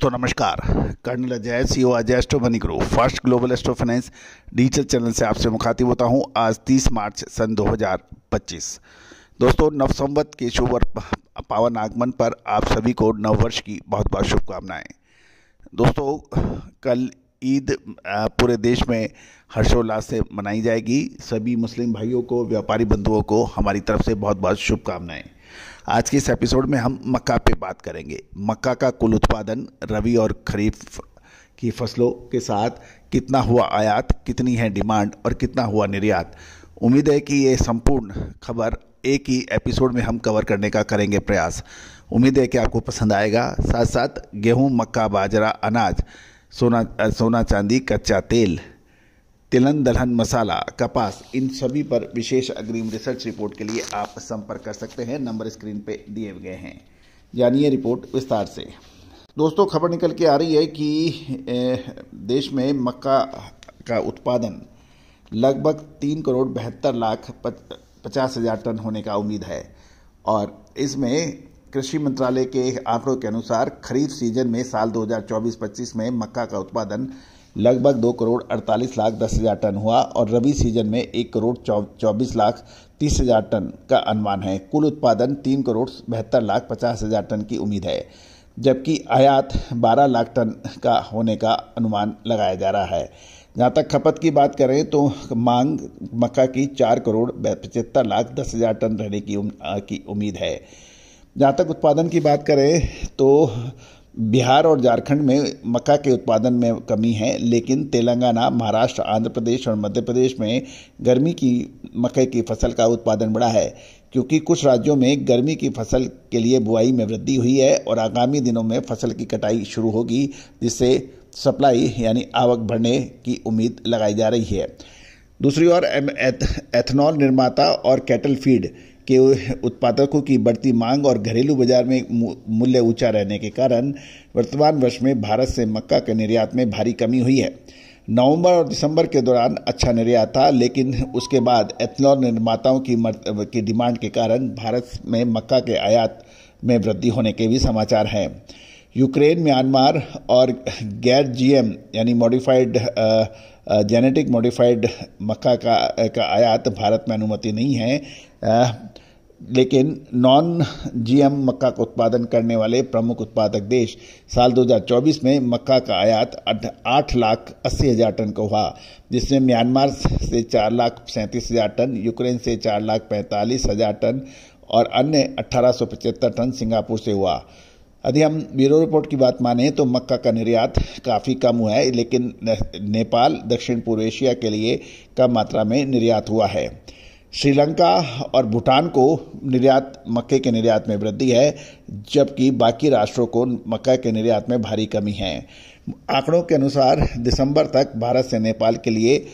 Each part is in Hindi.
दोस्तों नमस्कार। Colonel Ajay CO Ajay astro money group first global astro finance digital channel से आपसे मुखातिब होता हूं। आज 30 मार्च सन 2025। दोस्तों नव संवत के शुभ और पावन आगमन पर आप सभी को नव वर्ष की बहुत बहुत शुभकामनाएं। दोस्तों कल ईद पूरे देश में हर्षोल्लास से मनाई जाएगी। सभी मुस्लिम भाइयों को, व्यापारी बंधुओं को हमारी तरफ से बहुत बहुत शुभकामनाएं। आज के इस एपिसोड में हम मक्का पे बात करेंगे। मक्का का कुल उत्पादन रबी और खरीफ की फसलों के साथ कितना हुआ आयात, कितनी है डिमांड और कितना हुआ निर्यात। उम्मीद है कि ये संपूर्ण खबर एक ही एपिसोड में हम कवर करने का करेंगे प्रयास। उम्मीद है कि आपको पसंद आएगा। साथ साथ गेहूं, मक्का, बाजरा, अनाज, सोना चांदी, कच्चा तेल, तिलहन, दलहन, मसाला, कपास, इन सभी पर विशेष अग्रिम रिसर्च रिपोर्ट के लिए आप संपर्क कर सकते हैं। नंबर स्क्रीन पे दिए गए हैं। जानिए रिपोर्ट विस्तार से। दोस्तों खबर निकल के आ रही है कि देश में मक्का का उत्पादन लगभग 3,72,50,000 टन होने का उम्मीद है और इसमें कृषि मंत्रालय के आंकड़ों के अनुसार खरीफ सीजन में साल 2024-25 में मक्का का उत्पादन लगभग 2,48,10,000 टन हुआ और रबी सीजन में 1,24,30,000 टन का अनुमान है। कुल उत्पादन 3,72,50,000 टन की उम्मीद है, जबकि आयात 12 लाख टन का होने का अनुमान लगाया जा रहा है। जहाँ तक खपत की बात करें तो मांग मक्का की 4,75,10,000 टन रहने की उम्मीद है। जहाँ तक उत्पादन की बात करें तो बिहार और झारखंड में मक्का के उत्पादन में कमी है, लेकिन तेलंगाना, महाराष्ट्र, आंध्र प्रदेश और मध्य प्रदेश में गर्मी की मक्के की फसल का उत्पादन बढ़ा है, क्योंकि कुछ राज्यों में गर्मी की फसल के लिए बुआई में वृद्धि हुई है और आगामी दिनों में फसल की कटाई शुरू होगी, जिससे सप्लाई यानी आवक बढ़ने की उम्मीद लगाई जा रही है। दूसरी ओर एथनॉल निर्माता और कैटल फीड के उत्पादकों की बढ़ती मांग और घरेलू बाजार में मूल्य ऊंचा रहने के कारण वर्तमान वर्ष में भारत से मक्का के निर्यात में भारी कमी हुई है। नवंबर और दिसंबर के दौरान अच्छा निर्यात था, लेकिन उसके बाद एथनॉल निर्माताओं की डिमांड के कारण भारत में मक्का के आयात में वृद्धि होने के भी समाचार हैं। यूक्रेन, म्यांमार और गैर जीएम यानी मॉडिफाइड जेनेटिक मॉडिफाइड मक्का का आयात भारत में अनुमति नहीं है, लेकिन नॉन जीएम मक्का का उत्पादन करने वाले प्रमुख उत्पादक देश साल 2024 में मक्का का आयात 8,80,000 टन का हुआ, जिसमें म्यांमार से 4,37,000 टन, यूक्रेन से 4,45,000 टन और अन्य 1,875 टन सिंगापुर से हुआ। यदि हम ब्यूरो रिपोर्ट की बात माने तो मक्का का निर्यात काफ़ी कम हुआ है, लेकिन नेपाल, दक्षिण पूर्व एशिया के लिए कम मात्रा में निर्यात हुआ है। श्रीलंका और भूटान को मक्के के निर्यात में वृद्धि है, जबकि बाकी राष्ट्रों को मक्का के निर्यात में भारी कमी है। आंकड़ों के अनुसार दिसंबर तक भारत से नेपाल के लिए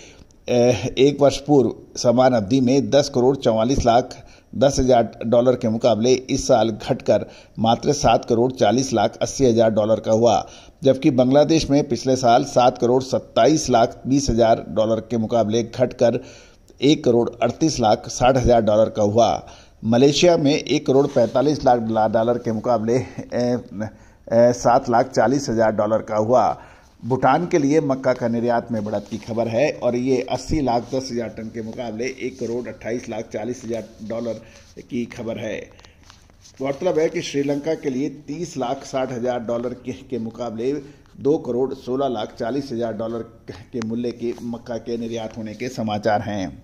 एक वर्ष पूर्व समान अवधि में 10,44,10,000 डॉलर के मुकाबले इस साल घटकर मात्र 7,40,80,000 डॉलर का हुआ, जबकि बांग्लादेश में पिछले साल 7,27,20,000 डॉलर के मुकाबले घटकर 1,38,60,000 डॉलर का हुआ। मलेशिया में 1,45,00,000 डॉलर के मुकाबले 7,40,000 डॉलर का हुआ। भूटान के लिए मक्का का निर्यात में बढ़त की खबर है और ये 80,10,000 टन के मुकाबले 1,28,40,000 डॉलर की खबर है। गौरतलब है कि श्रीलंका के लिए 30,60,000 डॉलर के मुकाबले 2,16,40,000 डॉलर के मूल्य की मक्का के निर्यात होने के समाचार हैं।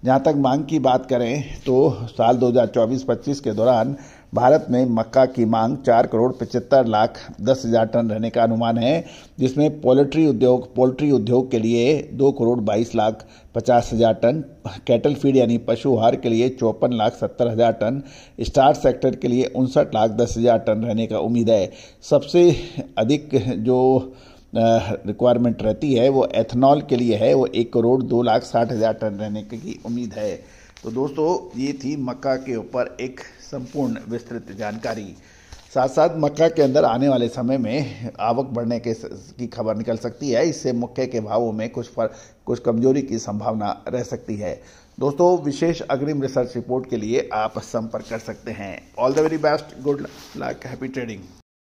जहाँ तक मांग की बात करें तो साल 2024-25 के दौरान भारत में मक्का की मांग 4,75,10,000 टन रहने का अनुमान है, जिसमें पोल्ट्री उद्योग के लिए 2,22,50,000 टन, कैटल फीड यानी पशु आहार के लिए 54,70,000 टन, स्टार सेक्टर के लिए 59,10,000 टन रहने का उम्मीद है। सबसे अधिक जो रिक्वायरमेंट रहती है वो एथनॉल के लिए है, वो 1,02,60,000 टन रहने की उम्मीद है। तो दोस्तों ये थी मक्का के ऊपर एक संपूर्ण विस्तृत जानकारी। साथ साथ मक्का के अंदर आने वाले समय में आवक बढ़ने की खबर निकल सकती है। इससे मक्के के भावों में कुछ कमजोरी की संभावना रह सकती है। दोस्तों विशेष अग्रिम रिसर्च रिपोर्ट के लिए आप संपर्क कर सकते हैं। All the very best, good luck, happy trading.